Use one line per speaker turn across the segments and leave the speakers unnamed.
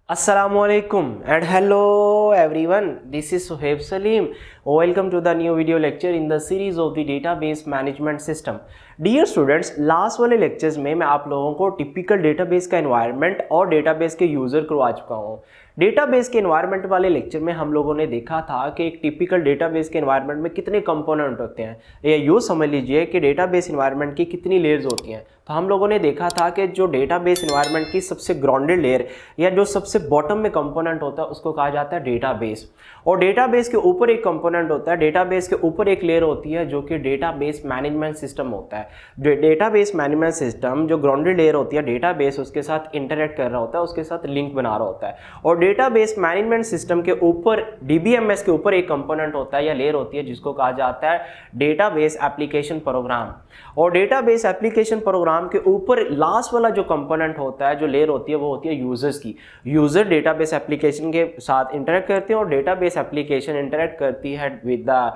Assalamualaikum and hello everyone. This is Suhaib Salim. Welcome to the new video lecture in the series of the database management system. Dear students, last वाले lectures में मैं आप लोगों को typical database का environment और database के user करवा चुका हूँ। डेटाबेस के एनवायरनमेंट वाले लेक्चर में हम लोगों ने देखा था कि एक टिपिकल डेटाबेस के एनवायरनमेंट में कितने कंपोनेंट होते हैं, या यूँ समझ लीजिए कि डेटाबेस एनवायरनमेंट की कितनी लेयर्स होती हैं। तो हम लोगों ने देखा था कि जो डेटाबेस एनवायरनमेंट की सबसे ग्राउंडेड लेयर या जो सबसे बॉटम में कंपोनेंट होता है उसको कहा जाता है डेटाबेस। और डेटाबेस के ऊपर एक कंपोनेंट होता है, डेटाबेस के ऊपर एक लेयर होती है जो कि डेटाबेस मैनेजमेंट सिस्टम होता है। डेटाबेस मैनेजमेंट सिस्टम जो ग्राउंडेड लेयर होती है, डेटाबेस उसके साथ इंटरेक्ट कर रहा होता है, उसके साथ लिंक बना रहा होता है। और डेटाबेस मैनेजमेंट सिस्टम के ऊपर डीबीएमएस के ऊपर एक कंपोनेंट होता है या लेयर होती है जिसको कहा जाता है डेटाबेस एप्लीकेशन प्रोग्राम। और डेटाबेस एप्लीकेशन प्रोग्राम के ऊपर लास्ट वाला जो कंपोनेंट होता है, जो लेयर होती है, वो होती है यूजर्स की। यूजर डेटाबेस एप्लीकेशन के साथ इंटरेक्ट करते हैं और डेटाबेस एप्लीकेशन इंटरेक्ट करती है with the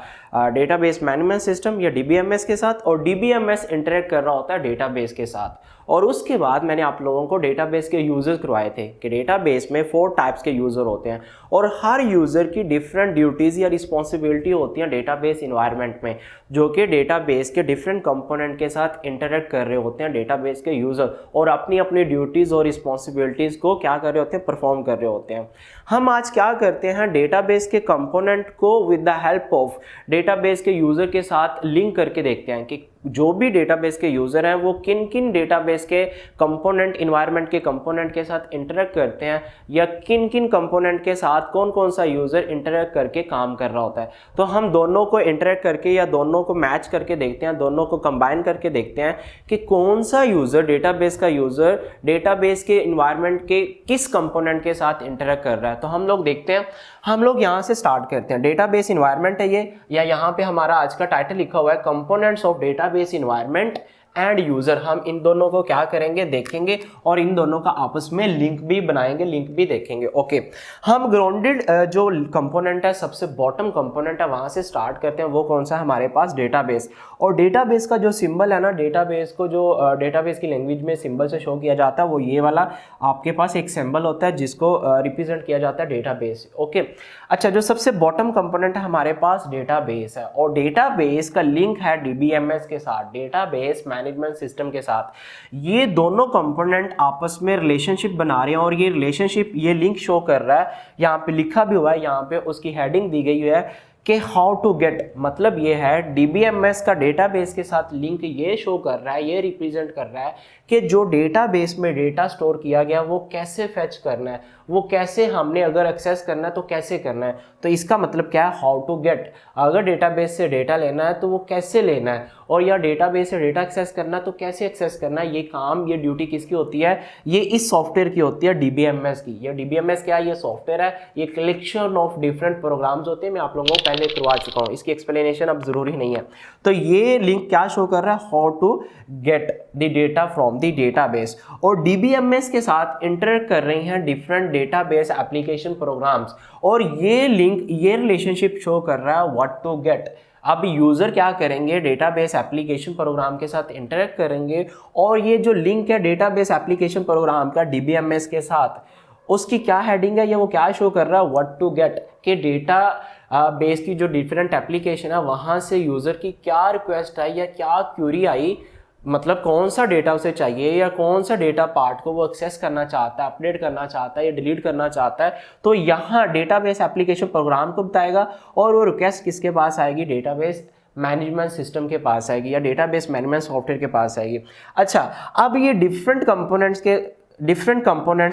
database management system या डीबीएमएस के साथ, और डीबीएमएस इंटरेक्ट कर रहा होता है डेटाबेस के साथ। और उसके बाद मैंने आप लोगों को डेटाबेस के यूजर्स करवाए थे कि डेटाबेस में 4 टाइप्स के यूजर होते हैं और हर यूजर की डिफरेंट ड्यूटीज़ या रिस्पॉन्सिबिलिटी होती हैं डेटाबेस इन्वायरमेंट में, जो कि डेटाबेस के डिफरेंट कंपोनेंट के साथ इंटरेक्ट कर रहे होते हैं डेटाबेस के यूजर, और अपनी अपनी ड्यूटीज़ और रिस्पॉन्सिबिलिटीज़ को क्या कर रहे होते हैं, परफॉर्म कर रहे होते हैं। हम आज क्या करते हैं, डेटाबेस के कंपोनेंट को with the help of database के यूजर के साथ लिंक करके देखते हैं कि जो भी डेटाबेस के यूजर हैं वो किन किन डेटाबेस के कंपोनेंट, इन्वायरमेंट के कंपोनेंट के साथ इंटरेक्ट करते हैं, या किन किन कंपोनेंट के साथ कौन कौन सा यूजर इंटरेक्ट करके काम कर रहा होता है। तो हम दोनों को इंटरेक्ट करके या दोनों को मैच करके देखते हैं, दोनों को कंबाइन करके देखते हैं कि कौन सा यूजर, डेटाबेस का यूजर डेटाबेस के इन्वायरमेंट के किस कंपोनेंट के साथ इंटरेक्ट कर रहा है। तो हम लोग देखते हैं, हम लोग यहाँ से स्टार्ट करते हैं। डेटाबेस इन्वायरमेंट है ये, या यहाँ पे हमारा आज का टाइटल लिखा हुआ है components of database environment and user. हम इन दोनों को क्या करेंगे, देखेंगे, और इन दोनों का आपस में लिंक भी बनाएंगे, लिंक भी देखेंगे। ओके, हम ग्राउंडेड जो कंपोनेंट है, सबसे बॉटम कंपोनेंट है, वहां से स्टार्ट करते हैं। वो कौन सा है हमारे पास, डेटाबेस। और डेटाबेस का जो सिंबल है ना, डेटाबेस को जो डेटाबेस की लैंग्वेज में सिंबल से शो किया जाता है, वो ये वाला आपके पास एक सिंबल होता है जिसको रिप्रेजेंट किया जाता है डेटाबेस। ओके, अच्छा, जो सबसे बॉटम कंपोनेंट है हमारे पास डेटाबेस है, और डेटाबेस का लिंक है डीबीएमएस के साथ, डेटाबेस मैनेजमेंट सिस्टम के साथ। ये दोनों कंपोनेंट आपस में रिलेशनशिप बना रहे हैं, और ये रिलेशनशिप, ये लिंक शो कर रहा है। यहाँ पे लिखा भी हुआ है, यहाँ पे उसकी हेडिंग दी गई है कि हाउ टू गेट, मतलब ये है डीबीएमएस का डेटाबेस के साथ लिंक ये शो कर रहा है, ये रिप्रेजेंट कर रहा है कि जो डेटाबेस में डेटा स्टोर किया गया वो कैसे फेच करना है, वो कैसे हमने अगर एक्सेस करना है तो कैसे करना है। तो इसका मतलब क्या है, हाउ टू गेट, अगर डेटाबेस से डेटा लेना है तो वो कैसे लेना है, और या डेटाबेस से डेटा एक्सेस करना है तो कैसे एक्सेस करना है। ये काम, ये ड्यूटी किसकी होती है, ये इस सॉफ्टवेयर की होती है, डीबीएमएस की। ये डीबीएमएस क्या है, ये सॉफ्टवेयर है, ये कलेक्शन ऑफ डिफरेंट प्रोग्राम्स होते हैं। मैं आप लोगों को पहले करवा चुका हूँ, इसकी एक्सप्लेनेशन अब जरूरी नहीं है। तो ये लिंक क्या शो कर रहा है, how to get the data from the database. और डीबीएमएस के साथ इंटरेक्ट कर रही हैं डिफरेंट डेटाबेस एप्लीकेशन प्रोग्राम्स, और ये लिंक, ये रिलेशनशिप शो कर रहा है व्हाट टू गेट। अब यूजर क्या करेंगे, डेटाबेस एप्लीकेशन प्रोग्राम के साथ इंटरेक्ट करेंगे, और ये जो लिंक है डेटाबेस एप्लीकेशन प्रोग्राम का डीबीएमएस के साथ, उसकी क्या हेडिंग है, या वो क्या शो कर रहा है, व्हाट टू गेट, कि डेटा बेस की जो डिफरेंट एप्लीकेशन है वहाँ से यूज़र की क्या रिक्वेस्ट आई या क्या क्यूरी आई, मतलब कौन सा डेटा उसे चाहिए या कौन सा डेटा पार्ट को वो एक्सेस करना चाहता है, अपडेट करना चाहता है या डिलीट करना चाहता है। तो यहाँ डेटाबेस एप्लीकेशन प्रोग्राम को बताएगा, और वो रिक्वेस्ट किसके पास आएगी, डेटाबेस मैनेजमेंट सिस्टम के पास आएगी, या डेटाबेस मैनेजमेंट सॉफ्टवेयर के पास आएगी। अच्छा, अब ये डिफरेंट कंपोनेंट्स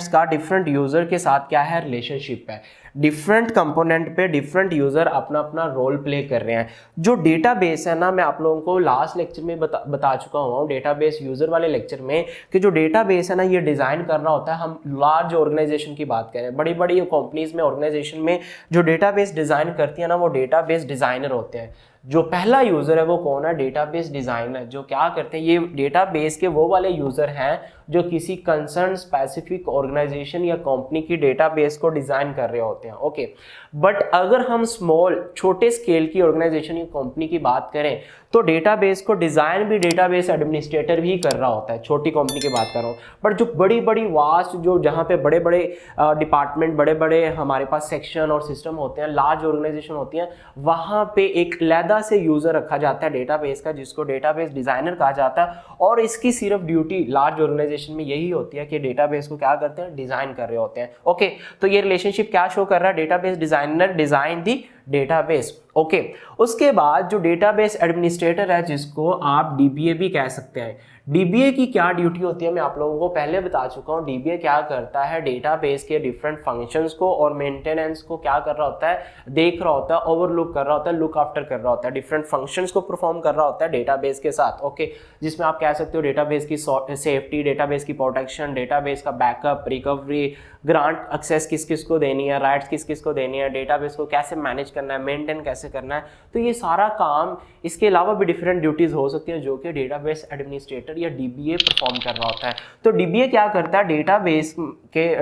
का डिफरेंट यूजर के साथ क्या है, रिलेशनशिप है। डिफरेंट कंपोनेंट पे डिफरेंट यूजर अपना अपना रोल प्ले कर रहे हैं। जो डेटाबेस है ना, मैं आप लोगों को लास्ट लेक्चर में बता चुका हूँ, डेटाबेस यूजर वाले लेक्चर में, कि जो डेटाबेस है ना, ये डिजाइन करना होता है। हम लार्ज ऑर्गेनाइजेशन की बात करें, बड़ी बड़ी कंपनीज में, ऑर्गेनाइजेशन में जो डेटाबेस डिजाइन करती है ना, वो डेटाबेस डिजाइनर होते हैं। जो पहला यूजर है वो कौन है, डेटाबेस डिजाइनर। जो क्या करते हैं, ये डेटाबेस के वो वाले यूजर हैं जो किसी कंसर्न स्पेसिफिक ऑर्गेनाइजेशन या कंपनी की डेटाबेस को डिजाइन कर रहे होते हैं। ओके, बट अगर हम स्मॉल, छोटे स्केल की ऑर्गेनाइजेशन या कंपनी की बात करें, तो डेटाबेस को डिज़ाइन भी डेटाबेस एडमिनिस्ट्रेटर भी कर रहा होता है, छोटी कंपनी की बात कर रहा हूँ। बट जो बड़ी बड़ी वास्ट, जो जहाँ पे बड़े बड़े डिपार्टमेंट, बड़े बड़े हमारे पास सेक्शन और सिस्टम होते हैं, लार्ज ऑर्गेनाइजेशन होती हैं, वहाँ पे एक अलहदा से यूज़र रखा जाता है डेटाबेस का, जिसको डेटाबेस डिज़ाइनर कहा जाता है। और इसकी सिर्फ ड्यूटी लार्ज ऑर्गेनाइजेशन में यही होती है कि डेटाबेस को क्या करते हैं, डिज़ाइन कर रहे होते हैं। ओके, तो ये रिलेशनशिप क्या शो कर रहा है, डेटाबेस डिज़ाइनर डिज़ाइन दी डेटाबेस। ओके, उसके बाद जो डेटाबेस एडमिनिस्ट्रेटर है, जिसको आप डीबीए भी कह सकते हैं, डीबीए की क्या ड्यूटी होती है मैं आप लोगों को पहले बता चुका हूँ। डीबीए क्या करता है, डेटाबेस के डिफरेंट फंक्शंस को और मेंटेनेंस को क्या कर रहा होता है, देख रहा होता है, ओवरलुक कर रहा होता है, लुक आफ्टर कर रहा होता है, डिफरेंट फंक्शंस को परफॉर्म कर रहा होता है डेटाबेस के साथ। ओके, जिसमें आप कह सकते हो डेटाबेस की सेफ्टी, डेटाबेस की प्रोटेक्शन, डेटाबेस का बैकअप, रिकवरी, ग्रांट एक्सेस किस किस को देनी है, राइट्स किस किस को देनी है, डेटाबेस को कैसे मैनेज करना है, मेंटेन कैसे करना है। तो ये सारा काम, इसके अलावा भी डिफरेंट ड्यूटीज हो सकती हैं जो कि डेटाबेस एडमिनिस्ट्रेटर या डीबीए परफॉर्म कर रहा होता है। तो डीबीए क्या करता है,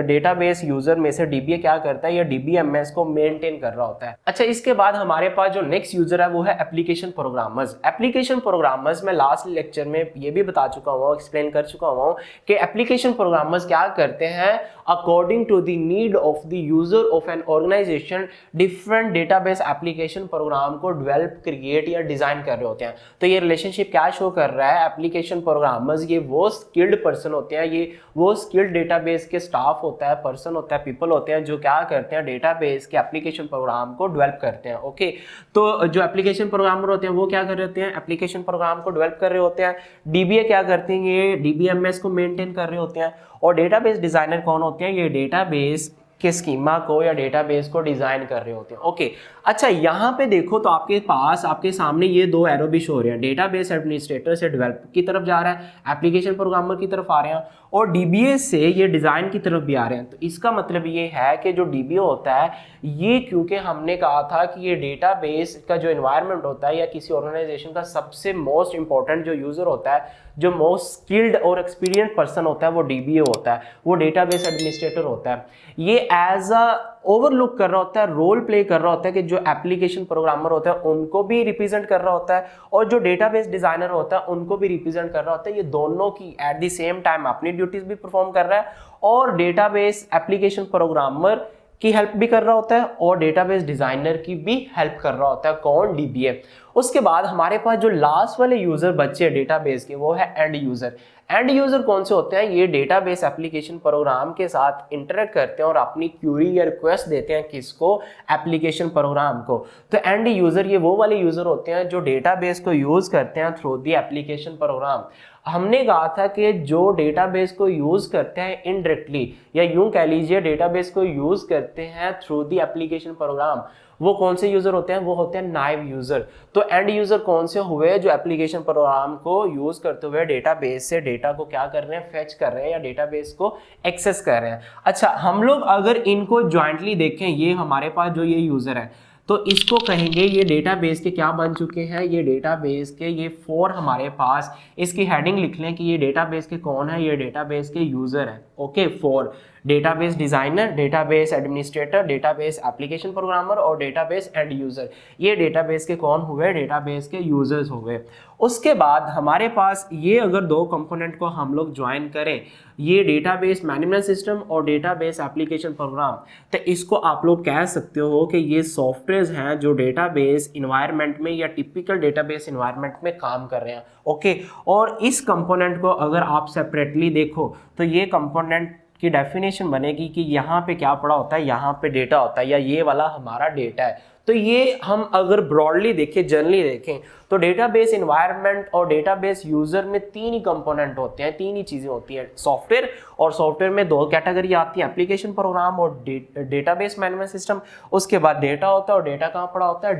डेटाबेस यूजर में से डीबीए क्या करता है, या डीबीएमएस को मेंटेन कर रहा होता है। अच्छा, इसके बाद हमारे पास जो नेक्स्ट यूजर है वो है एप्लीकेशन प्रोग्रामर्स। एप्लीकेशन प्रोग्रामर्स में लास्ट लेक्चर में ये भी बता चुका हूँ, एक्सप्लेन कर चुका हूँ कि एप्लीकेशन प्रोग्रामर्स क्या करते हैं, according to the need of the user of an organization different database application program को डेवलप, क्रिएट या डिजाइन कर रहे होते हैं। तो ये रिलेशनशिप क्या शो कर रहा है, एप्लीकेशन प्रोग्रामर्स ये वो स्किल्ड पर्सन होते हैं, ये वो स्किल्ड डेटाबेस के स्टाफ होता है, पर्सन होता है, पीपल होते हैं जो क्या करते हैं, डेटाबेस के एप्लीकेशन प्रोग्राम को डेवलप करते हैं। ओके, तो जो एप्लीकेशन प्रोग्रामर होते हैं वो क्या कर रहे होते हैं, एप्लीकेशन प्रोग्राम को डेवलप कर रहे होते हैं। डीबीए क्या करते हैं, ये डीबीएमएस को मेंटेन कर रहे होते हैं। और डेटाबेस डिजाइनर कौन होते हैं, ये डेटाबेस के स्कीमा को या डेटाबेस को डिजाइन कर रहे होते हैं। ओके, अच्छा यहाँ पे देखो तो आपके पास, आपके सामने ये दो एरो भी शो हो रहे हैं, डेटाबेस एडमिनिस्ट्रेटर से डेवलप की तरफ जा रहा है, एप्लीकेशन प्रोग्रामर की तरफ आ रहे हैं, और डीबीए से ये डिजाइन की तरफ भी आ रहे हैं। तो इसका मतलब ये है कि जो डीबीए होता है ये, क्योंकि हमने कहा था कि ये डेटाबेस का जो एनवायरनमेंट होता है या किसी ऑर्गेनाइजेशन का सबसे मोस्ट इंपॉर्टेंट जो यूजर होता है, जो मोस्ट स्किल्ड और एक्सपीरियंस पर्सन होता है, वो डीबीए होता है, वो डेटाबेस एडमिनिस्ट्रेटर होता है। ये एज अ ओवरलुक कर रहा होता है, रोल प्ले कर रहा होता है कि जो एप्लीकेशन प्रोग्रामर होता है उनको भी रिप्रेजेंट कर रहा होता है, और जो डेटाबेस डिजाइनर होता है उनको भी रिप्रेजेंट कर रहा होता है। ये दोनों की एट द सेम टाइम अपनी ड्यूटीज भी परफॉर्म कर रहा है, और डेटाबेस एप्लीकेशन प्रोग्रामर की हेल्प भी कर रहा होता है, और डेटाबेस डिजाइनर की भी हेल्प कर रहा होता है। कौन, डीबीए। उसके बाद हमारे पास जो लास्ट वाले यूजर बच्चे डेटाबेस के, वो है एंड यूजर। एंड यूजर कौन से होते हैं, ये डेटाबेस एप्लीकेशन प्रोग्राम के साथ इंटरेक्ट करते हैं और अपनी क्यूरी या रिक्वेस्ट देते हैं, किसको, एप्लीकेशन प्रोग्राम को। तो एंड यूजर ये वो वाले यूजर होते हैं जो डेटाबेस को यूज करते हैं थ्रू द एप्लीकेशन प्रोग्राम। हमने कहा था कि जो डेटाबेस को यूज करते हैं इनडायरेक्टली, या यूं कह लीजिए डेटाबेस को यूज करते हैं थ्रू द एप्लीकेशन प्रोग्राम, वो कौन से यूजर होते हैं, वो होते हैं नाइव यूजर। तो एंड यूजर कौन से हुए, जो एप्लीकेशन प्रोग्राम को यूज करते हुए डेटाबेस से डेटा को क्या कर रहे हैं, फेच कर रहे हैं या डेटाबेस को एक्सेस कर रहे हैं। अच्छा, हम लोग अगर इनको ज्वाइंटली देखें, ये हमारे पास जो ये यूजर है, तो इसको कहेंगे ये डेटाबेस के क्या बन चुके हैं, ये डेटाबेस के ये 4 हमारे पास, इसकी हेडिंग लिख लें कि ये डेटाबेस के कौन है, ये डेटाबेस के यूजर है। Okay, 4, database designer, database administrator, database application programmer और डेटाबेस एंड यूजर। ये डेटाबेस के कौन हुए, डेटाबेस के यूजर्स हुए। उसके बाद हमारे पास ये अगर दो कंपोनेंट को हम लोग ज्वाइन करें, ये डेटाबेस मैनेजमेंट सिस्टम और डेटाबेस एप्लीकेशन प्रोग्राम, तो इसको आप लोग कह सकते हो कि ये सॉफ्टवेयर्स हैं जो डेटाबेस इन्वायरमेंट में या टिपिकल डेटाबेस इन्वायरमेंट में काम कर रहे हैं। ओके, और इस कंपोनेंट को अगर आप सेपरेटली देखो तो ये कंपोनेंट की डेफिनेशन बनेगी कि यहाँ पे क्या पड़ा होता है, यहाँ पे डेटा होता है, या ये वाला हमारा डेटा है। तो ये हम अगर ब्रॉडली देखें, जनरली देखें, तो डेटाबेस इन्वायरमेंट और डेटाबेस यूजर में 3 ही कंपोनेंट होते हैं, 3 ही चीजें होती हैं, सॉफ्टवेयर, और सॉफ्टवेयर में 2 कैटेगरी आती है, एप्लीकेशन प्रोग्राम और डेटाबेस मैनेजमेंट सिस्टम। उसके बाद डेटा होता है, और डेटा कहाँ पड़ा होता है,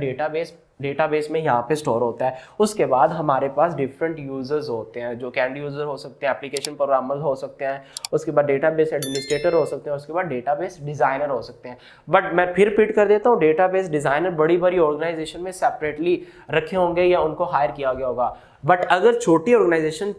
डेटाबेस में यहाँ पे स्टोर होता है। उसके बाद हमारे पास डिफरेंट यूजर्स होते हैं, जो कैंड यूजर हो सकते हैं, एप्लीकेशन प्रोग्रामर हो सकते हैं, उसके बाद डेटाबेस एडमिनिस्ट्रेटर हो सकते हैं, उसके बाद डेटाबेस डिजाइनर हो सकते हैं। बट मैं फिर रिपीट कर देता हूँ, डेटाबेस डिजाइनर बड़ी बड़ी ऑर्गेनाइजेशन में सेपरेटली रखे होंगे या उनको हायर किया गया होगा। बट अगर छोटी ऑर्गेनाइजेशन,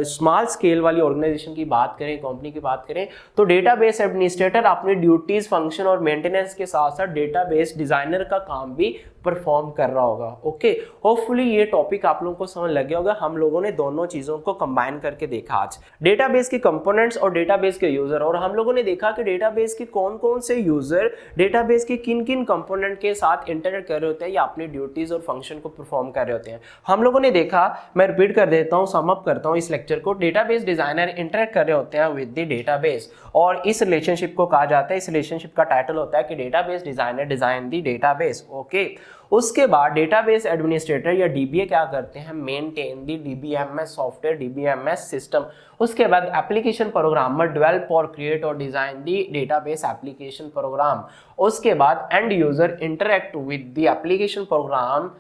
स्मॉल स्केल वाली ऑर्गेनाइजेशन की बात करें, कंपनी की बात करें, तो डेटाबेस एडमिनिस्ट्रेटर अपनी ड्यूटीज, फंक्शन और मेंटेनेंस के साथ साथ डेटाबेस डिजाइनर का काम भी परफॉर्म कर रहा होगा। ओके, होपफुली ये टॉपिक आप लोगों को समझ लग गया होगा। हम लोगों ने दोनों चीजों को कंबाइन करके देखा आज, डेटाबेस के कंपोनेंट्स और डेटाबेस के यूजर, और हम लोगों ने देखा कि डेटाबेस के कौन कौन से यूजर डेटाबेस के किन किन कंपोनेंट के साथ इंटरेक्ट कर रहे होते हैं या अपनी ड्यूटीज और फंक्शन को परफॉर्म कर रहे होते हैं। हम लोगों ने देखा, मैं रिपीट कर देता हूं, सम अप करता हूं इस लेक्चर को, डेटाबेस डिजाइनर इंटरेक्ट कर रहे होते हैं विद द डेटाबेस, और इस रिलेशनशिप को कहा जाता है, इस रिलेशनशिप का टाइटल होता है कि database designer design the database. Okay, उसके बाद डेटाबेस एडमिनिस्ट्रेटर या डीबीए क्या करते हैं, maintain the DBMS software, DBMS system. उसके बाद एप्लीकेशन प्रोग्रामर डेवलप और क्रिएट और design the database application program. उसके बाद end user interact with the application program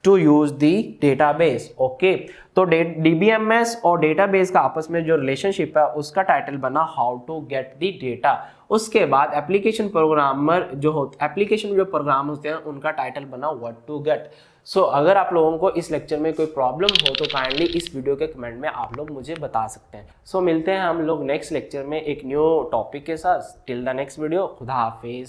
to use the database. Okay, तो डीबीएमएस और डेटाबेस का आपस में जो रिलेशनशिप है उसका टाइटल बना how to get the data. उसके बाद एप्लीकेशन प्रोग्रामर जो होते, एप्लीकेशन जो प्रोग्राम होते हैं उनका टाइटल बना व्हाट टू गेट। सो अगर आप लोगों को इस लेक्चर में कोई प्रॉब्लम हो तो काइंडली इस वीडियो के कमेंट में आप लोग मुझे बता सकते हैं। सो मिलते हैं हम लोग नेक्स्ट लेक्चर में एक न्यू टॉपिक के साथ। टिल द नेक्स्ट वीडियो, खुदा हाफिज।